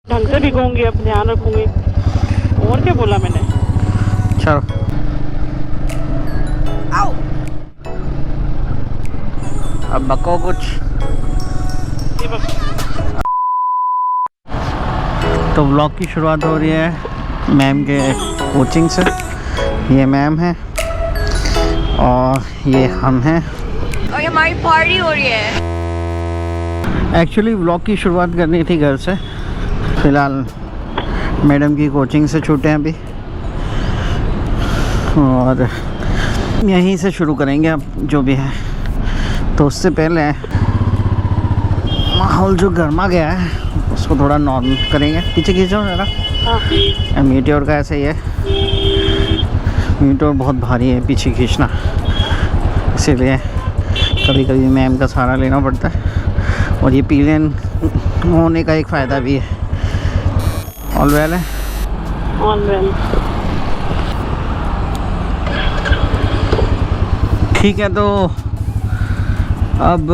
ढंग से भिगोंगी, अब ध्यान रखूंगी। और क्या बोला मैंने? चलो अब बको कुछ। ये बस तो व्लॉग की शुरुआत हो रही है मैम के कोचिंग से। ये मैम है और ये हम हैं और हमारी पार्टी हो रही है। एक्चुअली व्लॉग की शुरुआत करनी थी घर से, फ़िलहाल मैडम की कोचिंग से छूटे हैं अभी और यहीं से शुरू करेंगे अब जो भी है। तो उससे पहले माहौल जो गर्मा गया है उसको थोड़ा नॉर्मल करेंगे। पीछे खींचो ज़रा। हाँ। मीटियोर का ऐसा ही है, मीटियोर बहुत भारी है पीछे खींचना, इसीलिए कभी कभी मैम का सहारा लेना पड़ता है। और ये पीलेन होने का एक फ़ायदा भी है। ऑल वेल है। On well. ठीक है, तो अब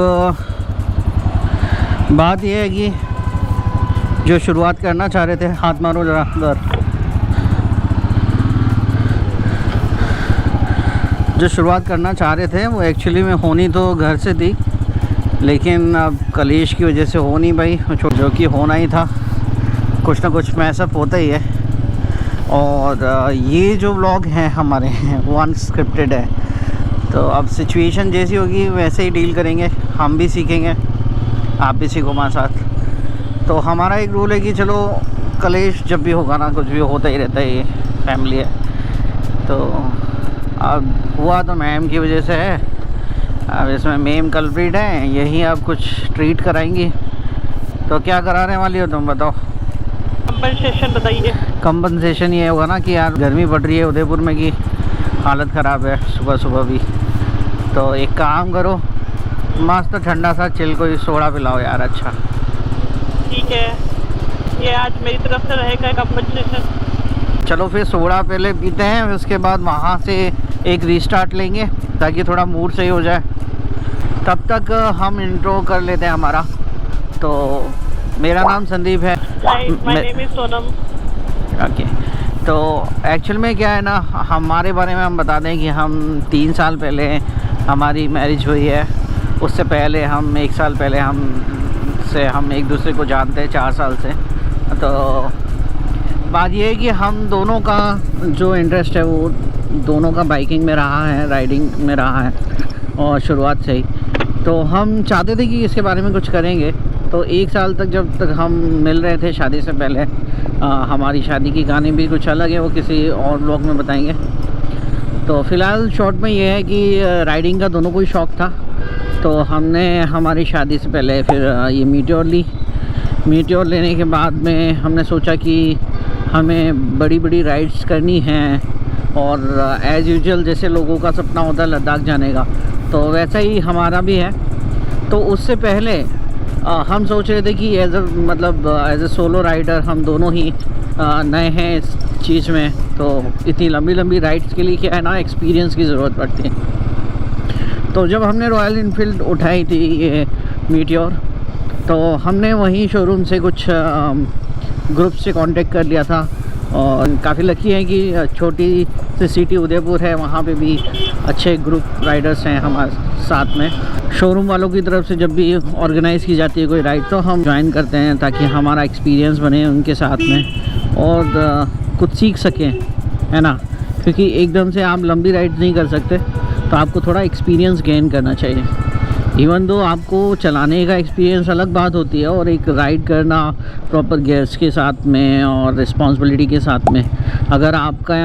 बात यह है कि जो शुरुआत करना चाह रहे थे, हाथ मारो जरा उधर, जो शुरुआत करना चाह रहे थे वो एक्चुअली में होनी तो घर से थी, लेकिन अब कलेश की वजह से हो नहीं पाई। जो कि होना ही था, कुछ ना कुछ मैसअप होता ही है। और ये जो व्लॉग हैं हमारे वो अनस्क्रिप्टेड है, तो अब सिचुएशन जैसी होगी वैसे ही डील करेंगे। हम भी सीखेंगे, आप भी सीखो हमारे साथ। तो हमारा एक रूल है कि चलो कलेश जब भी होगा ना, कुछ भी होता ही रहता है, ये फैमिली है। तो अब हुआ तो मैम की वजह से है, अब इसमें मैम कल्प्रिट है, यही अब कुछ ट्रीट कराएंगी। तो क्या कराने वाली हो तुम बताओ? कंपनसेशन बताइए। कंपनसेशन ये होगा ना कि यार गर्मी बढ़ रही है उदयपुर में, की हालत ख़राब है सुबह सुबह भी। तो एक काम करो, मस्त ठंडा सा चिल कोई सोडा पिलाओ यार। अच्छा ठीक है, ये आज मेरी तरफ से रहेगा कंपनसेशन। चलो फिर सोडा पहले पीते हैं, उसके बाद वहाँ से एक रीस्टार्ट लेंगे ताकि थोड़ा मूड सही हो जाए। तब तक हम इंट्रो कर लेते हैं हमारा। तो मेरा नाम संदीप है। My name is Sonam. Okay, तो एक्चुअल में क्या है ना, हमारे बारे में हम बता दें कि हम 3 साल पहले हमारी मैरिज हुई है। उससे पहले हम 1 साल पहले हम एक दूसरे को जानते हैं 4 साल से। तो बात ये है कि हम दोनों का जो इंटरेस्ट है वो दोनों का बाइकिंग में रहा है, राइडिंग में रहा है और शुरुआत से ही। तो हम चाहते थे कि इसके बारे में कुछ करेंगे। तो 1 साल तक जब तक हम मिल रहे थे शादी से पहले, हमारी शादी की कहानी भी कुछ अलग है, वो किसी और व्लॉग में बताएंगे। तो फ़िलहाल शॉर्ट में ये है कि राइडिंग का दोनों को ही शौक़ था। तो हमने हमारी शादी से पहले फिर ये मीटियोर ली। मीटियोर लेने के बाद में हमने सोचा कि हमें बड़ी बड़ी राइड्स करनी हैं और एज़ यूजुअल जैसे लोगों का सपना होता है लद्दाख जाने का, तो वैसा ही हमारा भी है। तो उससे पहले हम सोच रहे थे कि एज़ ए सोलो राइडर हम दोनों ही नए हैं इस चीज़ में। तो इतनी लंबी लंबी राइड्स के लिए क्या है ना, एक्सपीरियंस की ज़रूरत पड़ती है। तो जब हमने रॉयल इनफील्ड उठाई थी ये मीटियोर, तो हमने वहीं शोरूम से कुछ ग्रुप से कांटेक्ट कर लिया था। और काफ़ी लकी है कि छोटी सी सिटी उदयपुर है, वहाँ पे भी अच्छे ग्रुप राइडर्स हैं हमारे साथ में। शोरूम वालों की तरफ से जब भी ऑर्गेनाइज़ की जाती है कोई राइड, तो हम ज्वाइन करते हैं ताकि हमारा एक्सपीरियंस बने उनके साथ में और कुछ सीख सकें, है ना। क्योंकि एकदम से आप लंबी राइड नहीं कर सकते, तो आपको थोड़ा एक्सपीरियंस गेन करना चाहिए। इवन दो आपको चलाने का एक्सपीरियंस अलग बात होती है, और एक राइड करना प्रॉपर गियर्स के साथ में और रिस्पॉन्सिबिलिटी के साथ में। अगर आपका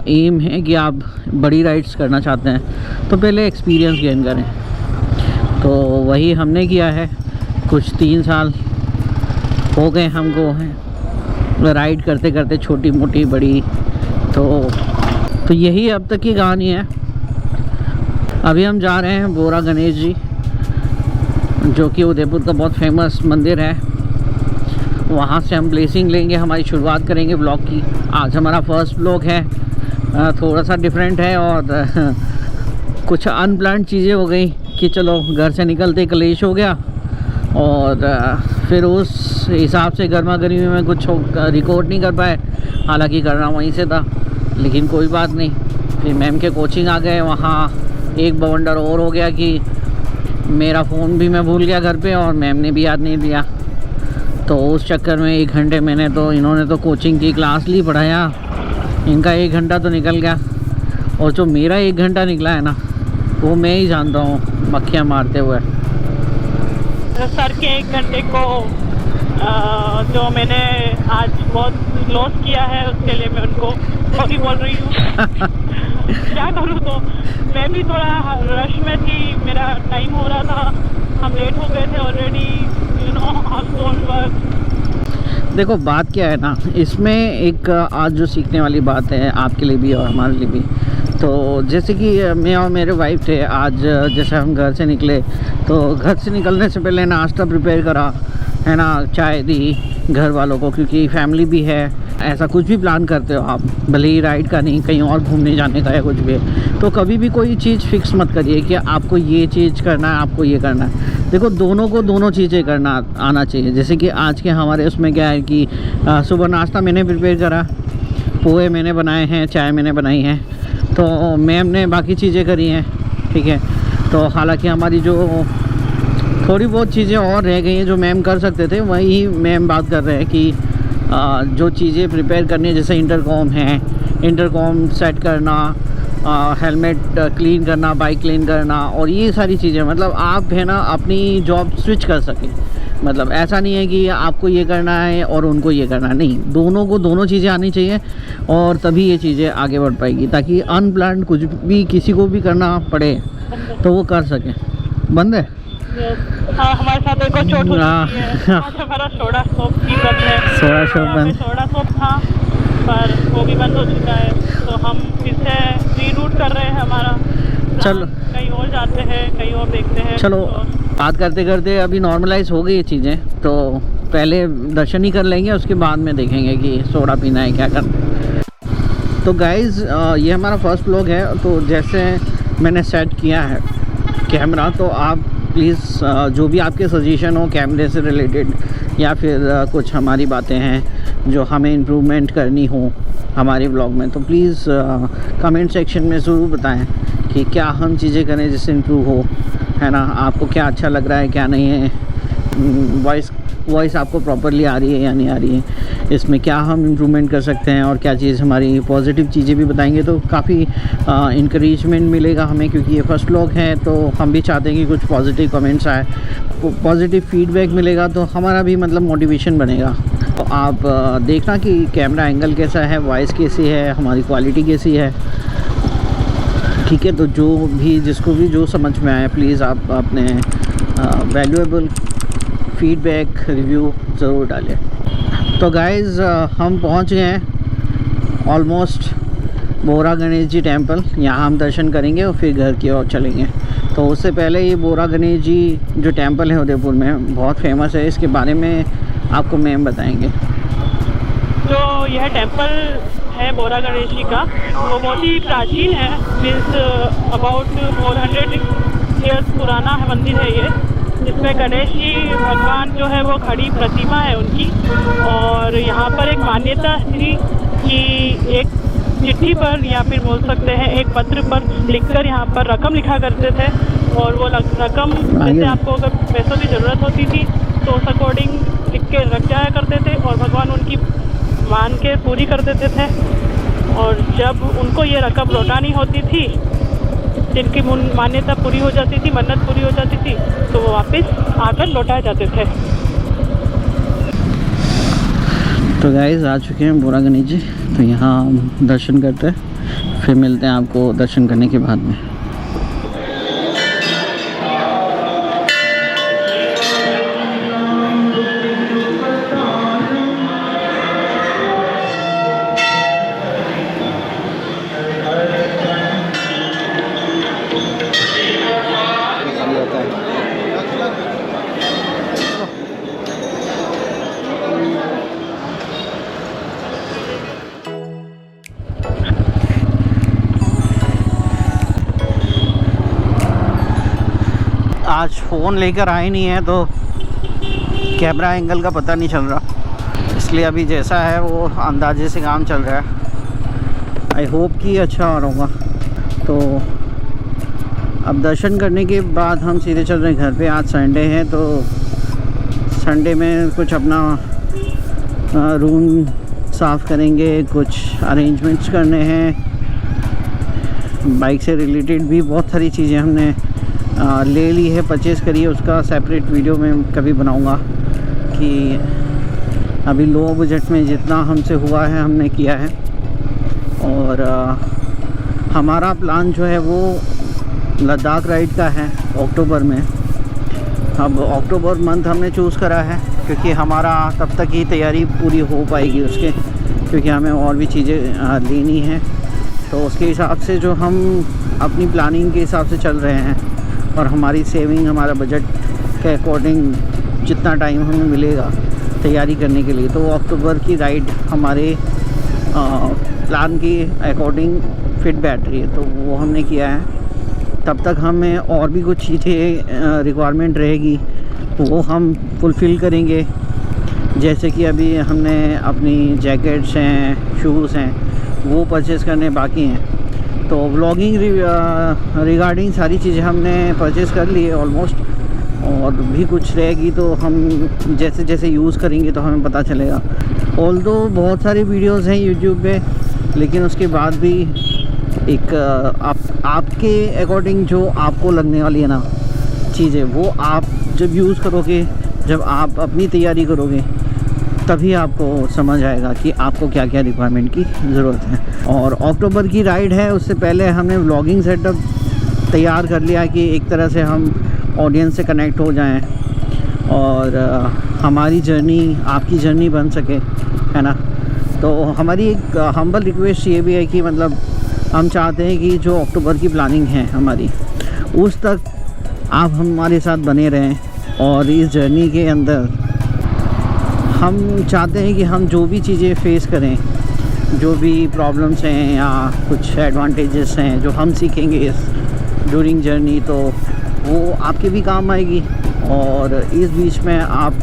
एम है कि आप बड़ी राइड्स करना चाहते हैं तो पहले एक्सपीरियंस गेन करें। तो वही हमने किया है। कुछ 3 साल हो गए हमको राइड करते करते, छोटी मोटी बड़ी। तो यही अब तक की कहानी है। अभी हम जा रहे हैं बोरा गणेश जी, जो कि उदयपुर का बहुत फेमस मंदिर है। वहाँ से हम ब्लेसिंग लेंगे, हमारी शुरुआत करेंगे ब्लॉग की। आज हमारा फर्स्ट ब्लॉग है, थोड़ा सा डिफरेंट है और कुछ अनप्लान्ड चीज़ें हो गई कि चलो घर से निकलते कलेश हो गया और फिर उस हिसाब से गर्मा गर्मी में कुछ रिकॉर्ड नहीं कर पाए, हालांकि करना वहीं से था, लेकिन कोई बात नहीं। फिर मैम के कोचिंग आ गए, वहाँ एक बवंडर और हो गया कि मेरा फ़ोन भी मैं भूल गया घर पे और मैम ने भी याद नहीं दिया। तो उस चक्कर में 1 घंटे मैंने तो, इन्होंने तो कोचिंग की क्लास ली, पढ़ाया, इनका 1 घंटा तो निकल गया। और जो मेरा 1 घंटा निकला है ना, वो मैं ही जानता हूँ मक्खियाँ मारते हुए। सर के 1 घंटे को जो मैंने आज बहुत लॉस किया है, उसके लिए मैं उनको सॉरी बोल रही हूँ। क्या करूँ, तो मैं भी थोड़ा रश में थी, मेरा टाइम हो रहा था, हम लेट हो गए थे ऑलरेडी, यू नो, देखो बात क्या है ना, इसमें एक आज जो सीखने वाली बात है आपके लिए भी और हमारे लिए भी। तो जैसे कि मैं और मेरे वाइफ थे, आज जैसे हम घर से निकले तो घर से निकलने से पहले नाश्ता प्रिपेयर करा है ना, चाय दी घर वालों को, क्योंकि फैमिली भी है। ऐसा कुछ भी प्लान करते हो आप, भले ही राइड का नहीं, कहीं और घूमने जाने का या कुछ भी, तो कभी भी कोई चीज़ फिक्स मत करिए कि आपको ये चीज़ करना है, आपको ये करना है। देखो दोनों को दोनों चीज़ें करना आना चाहिए। जैसे कि आज के हमारे उसमें क्या है कि सुबह नाश्ता मैंने प्रिपेयर करा, पोहे मैंने बनाए हैं, चाय मैंने बनाई है, तो मैम ने बाकी चीज़ें करी हैं, ठीक है। तो हालांकि हमारी जो थोड़ी बहुत चीज़ें और रह गई हैं जो मैम कर सकते थे, वही मैम बात कर रहे हैं कि जो चीज़ें प्रिपेयर करनी है, जैसे इंटरकॉम है, इंटरकॉम सेट करना, हेलमेट क्लीन करना, बाइक क्लीन करना, और ये सारी चीज़ें, मतलब आप है ना अपनी जॉब स्विच कर सकें। मतलब ऐसा नहीं है कि आपको ये करना है और उनको ये करना है, नहीं, दोनों को दोनों चीज़ें आनी चाहिए, और तभी ये चीज़ें आगे बढ़ पाएगी, ताकि अनप्लान्ड कुछ भी किसी को भी करना पड़े तो वो कर सके। बंद है? हाँ, हमारे साथ एक और चोट हो चुकी है। आज हमारा सोडा सोप की बंद है, सोडा सोप बंद, सोडा सोप था पर वो भी बंद हो चुका है। तो हम फिर से रीरूट कर रहे हैं हमारा, चलो कहीं और जाते हैं, कहीं और देखते हैं। चलो बात करते करते अभी नॉर्मलाइज हो गई ये चीज़ें, तो पहले दर्शन ही कर लेंगे, उसके बाद में देखेंगे कि सोडा पीना है क्या करना है। तो गाइज़ ये हमारा फर्स्ट व्लॉग है। तो जैसे मैंने सेट किया है कैमरा, तो आप प्लीज़ जो भी आपके सजेशन हो कैमरे से रिलेटेड, या फिर कुछ हमारी बातें हैं जो हमें इम्प्रूवमेंट करनी हो हमारे व्लॉग में, तो प्लीज़ कमेंट सेक्शन में ज़रूर बताएं कि क्या हम चीज़ें करें जिससे इम्प्रूव हो, है ना। आपको क्या अच्छा लग रहा है, क्या नहीं है, वॉइस आपको प्रॉपरली आ रही है या नहीं आ रही है, इसमें क्या हम इम्प्रूवमेंट कर सकते हैं, और क्या चीज़ हमारी पॉजिटिव चीज़ें भी बताएंगे तो काफ़ी इंकरेजमेंट मिलेगा हमें, क्योंकि ये फर्स्ट व्लॉग है तो हम भी चाहते हैं कि कुछ पॉजिटिव कमेंट्स आए, पॉजिटिव फीडबैक मिलेगा तो हमारा भी मतलब मोटिवेशन बनेगा। तो आप देखना कि कैमरा एंगल कैसा है, वॉइस कैसी है, हमारी क्वालिटी कैसी है, ठीक है। तो जो भी जिसको भी जो समझ में आए प्लीज़ आप अपने वैल्यूएबल फीडबैक रिव्यू ज़रूर डालें। तो गाइज़ हम पहुंच गए हैं ऑलमोस्ट बोरा गणेश जी टेम्पल, यहाँ हम दर्शन करेंगे और फिर घर की ओर चलेंगे। तो उससे पहले ये बोरा गणेश जी जो टेम्पल है उदयपुर में बहुत फेमस है, इसके बारे में आपको मैम बताएंगे। जो यह टेम्पल है बोरा गणेश जी का, वो बहुत ही प्राचीन है, मीन्स अबाउट 400 ईयर्स पुराना है मंदिर है ये, जिसमें गणेश जी भगवान जो है वो खड़ी प्रतिमा है उनकी। और यहाँ पर एक मान्यता थी कि एक चिट्ठी पर या फिर बोल सकते हैं एक पत्र पर लिखकर यहाँ पर रकम लिखा करते थे, और वो रकम जैसे आपको अगर पैसों की ज़रूरत होती थी तो उस अकॉर्डिंग लिख के रख जाया करते थे, और भगवान उनकी मान के पूरी कर देते थे। और जब उनको ये रकम लौटानी होती थी, जिनकी मान्यता पूरी हो जाती थी, मन्नत पूरी हो जाती थी, तो वो वापस आकर लौटाए जाते थे। तो गाइस आ चुके हैं बोरा गणेश जी, तो यहाँ हम दर्शन करते हैं, फिर मिलते हैं आपको दर्शन करने के बाद में। आज फ़ोन लेकर आए नहीं है तो कैमरा एंगल का पता नहीं चल रहा, इसलिए अभी जैसा है वो अंदाजे से काम चल रहा है। आई होप कि अच्छा आ रहा होगा। तो अब दर्शन करने के बाद हम सीधे चल रहे हैं घर पे। आज संडे है तो संडे में कुछ अपना रूम साफ़ करेंगे, कुछ अरेंजमेंट्स करने हैं। बाइक से रिलेटेड भी बहुत सारी चीज़ें हमने ले ली है, परचेज़ करी है। उसका सेपरेट वीडियो मैं कभी बनाऊंगा कि अभी लो बजट में जितना हमसे हुआ है हमने किया है। और हमारा प्लान जो है वो लद्दाख राइड का है अक्टूबर में। अब अक्टूबर मंथ हमने चूज़ करा है क्योंकि हमारा तब तक ही तैयारी पूरी हो पाएगी उसके, क्योंकि हमें और भी चीज़ें लेनी हैं। तो उसके हिसाब से जो हम अपनी प्लानिंग के हिसाब से चल रहे हैं और हमारी सेविंग, हमारा बजट के अकॉर्डिंग जितना टाइम हमें मिलेगा तैयारी करने के लिए, तो अक्टूबर की राइड हमारे प्लान के अकॉर्डिंग फिट बैठ रही है। तो वो हमने किया है। तब तक हमें और भी कुछ चीज़ें रिक्वायरमेंट रहेगी वो हम फुलफ़िल करेंगे। जैसे कि अभी हमने अपनी जैकेट्स हैं, शूज़ हैं, वो परचेज़ करने बाकी हैं। तो व्लॉगिंग रिगार्डिंग सारी चीज़ें हमने परचेज़ कर ली है ऑलमोस्ट, और भी कुछ रहेगी तो हम जैसे जैसे यूज़ करेंगे तो हमें पता चलेगा। ऑल्दो बहुत सारी वीडियोस हैं यूट्यूब पे, लेकिन उसके बाद भी एक आपके अकॉर्डिंग जो आपको लगने वाली है ना चीज़ें, वो आप जब यूज़ करोगे, जब आप अपनी तैयारी करोगे, तभी आपको समझ आएगा कि आपको क्या क्या रिक्वायरमेंट की ज़रूरत है। और अक्टूबर की राइड है, उससे पहले हमने व्लॉगिंग सेटअप तैयार कर लिया कि एक तरह से हम ऑडियंस से कनेक्ट हो जाएं और हमारी जर्नी आपकी जर्नी बन सके, है ना। तो हमारी एक हम्बल रिक्वेस्ट ये भी है कि मतलब हम चाहते हैं कि जो अक्टूबर की प्लानिंग है हमारी, उस तक आप हमारे साथ बने रहें। और इस जर्नी के अंदर हम चाहते हैं कि हम जो भी चीज़ें फेस करें, जो भी प्रॉब्लम्स हैं या कुछ एडवांटेजेस हैं जो हम सीखेंगे इस ड्यूरिंग जर्नी, तो वो आपके भी काम आएगी। और इस बीच में आप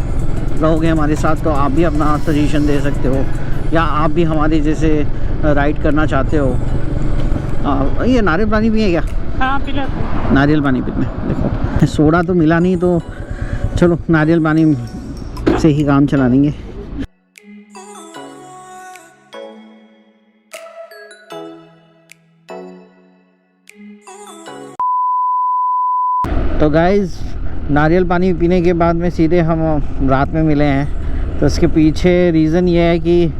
रहोगे हमारे साथ तो आप भी अपना सजेशन दे सकते हो, या आप भी हमारे जैसे राइड करना चाहते हो। ये नारियल पानी भी है क्या? हाँ, पिला नारियल पानी पीने। देखो सोडा तो मिला नहीं, तो चलो नारियल पानी से ही काम चला लेंगे। तो गाइज़, नारियल पानी पीने के बाद में सीधे हम रात में मिले हैं। तो इसके पीछे रीज़न ये है कि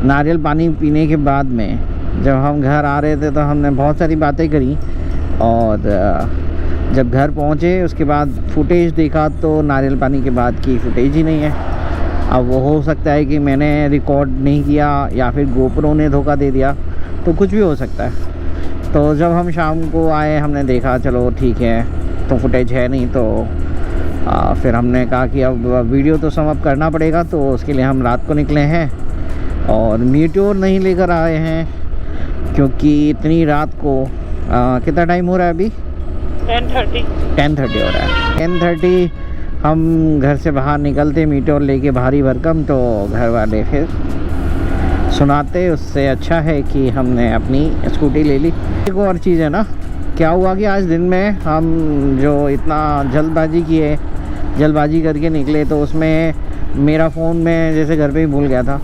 नारियल पानी पीने के बाद में जब हम घर आ रहे थे तो हमने बहुत सारी बातें करी, और जब घर पहुँचे उसके बाद फुटेज देखा तो नारियल पानी के बाद की फुटेज ही नहीं है। अब वो हो सकता है कि मैंने रिकॉर्ड नहीं किया या फिर गोप्रो ने धोखा दे दिया, तो कुछ भी हो सकता है। तो जब हम शाम को आए हमने देखा चलो ठीक है, तो फुटेज है नहीं, तो फिर हमने कहा कि अब वीडियो तो समअप करना पड़ेगा। तो उसके लिए हम रात को निकले हैं और मीटियोर नहीं लेकर आए हैं, क्योंकि इतनी रात को कितना टाइम हो रहा है अभी? 10:30 हो रहा है। 10:30 हम घर से बाहर निकलते मीटियोर लेके भारी भरकम, तो घर वाले फिर सुनाते। उससे अच्छा है कि हमने अपनी स्कूटी ले ली। एक और चीज़ है ना, क्या हुआ कि आज दिन में हम जो इतना जल्दबाजी करके निकले, तो उसमें मेरा फ़ोन में जैसे घर पे ही भूल गया था,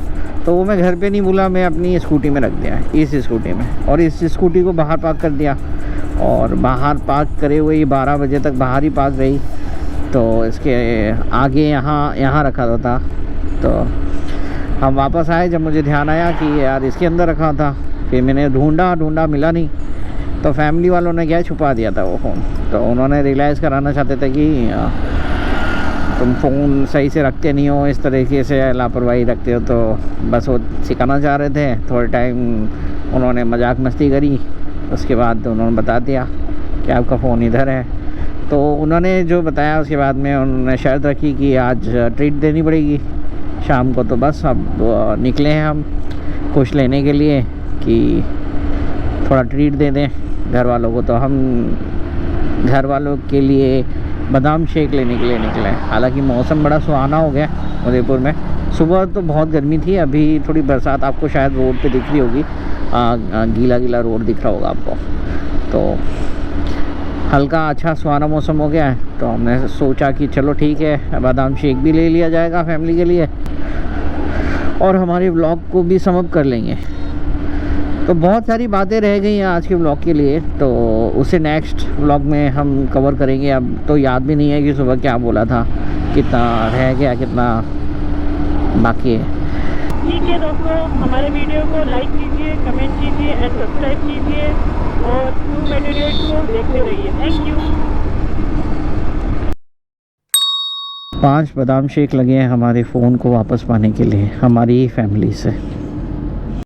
तो वो मैं घर पे नहीं भूला, मैं अपनी स्कूटी में रख दिया, इस स्कूटी में। और इस स्कूटी को बाहर पार्क कर दिया, और बाहर पार्क करे हुए ही 12 बजे तक बाहर ही पार्क रही। तो इसके आगे यहाँ रखा था। तो हम वापस आए जब मुझे ध्यान आया कि यार इसके अंदर रखा था। फिर मैंने ढूंढा मिला नहीं, तो फैमिली वालों ने क्या छुपा दिया था वो फ़ोन। तो उन्होंने रियलाइज़ कराना चाहते थे कि तुम फ़ोन सही से रखते नहीं हो, इस तरीके से लापरवाही रखते हो। तो बस वो सिखाना चाह रहे थे। थोड़े टाइम उन्होंने मजाक मस्ती करी, उसके बाद उन्होंने बता दिया कि आपका फ़ोन इधर है। तो उन्होंने जो बताया उसके बाद में उन्होंने शर्त रखी कि आज ट्रीट देनी पड़ेगी शाम को। तो बस अब निकले हैं हम खुश लेने के लिए कि थोड़ा ट्रीट दे दें घर वालों को। तो हम घर वालों के लिए बादाम शेक लेने के लिए निकले हैं। हालांकि मौसम बड़ा सुहाना हो गया उदयपुर में। सुबह तो बहुत गर्मी थी, अभी थोड़ी बरसात आपको शायद रोड पे दिख रही होगी, गीला गीला रोड दिख रहा होगा आपको। तो हल्का अच्छा सुहाना मौसम हो गया है, तो हमने सोचा कि चलो ठीक है, बादाम शेक भी ले लिया जाएगा फैमिली के लिए और हमारे व्लॉग को भी समअप कर लेंगे। तो बहुत सारी बातें रह गई हैं आज के व्लॉग के लिए, तो उसे नेक्स्ट व्लॉग में हम कवर करेंगे। अब तो याद भी नहीं है कि सुबह क्या बोला था, कितना रह गया, कितना बाकी है। ठीक है दोस्तों, हमारे वीडियो को लाइक कीजिए, कमेंट कीजिए एंड सब्सक्राइब कीजिए और न्यू मटेरियल को देखते रहिए। Thank you. 5 बादाम शेक लगे हैं हमारे फ़ोन को वापस पाने के लिए हमारी फैमिली से।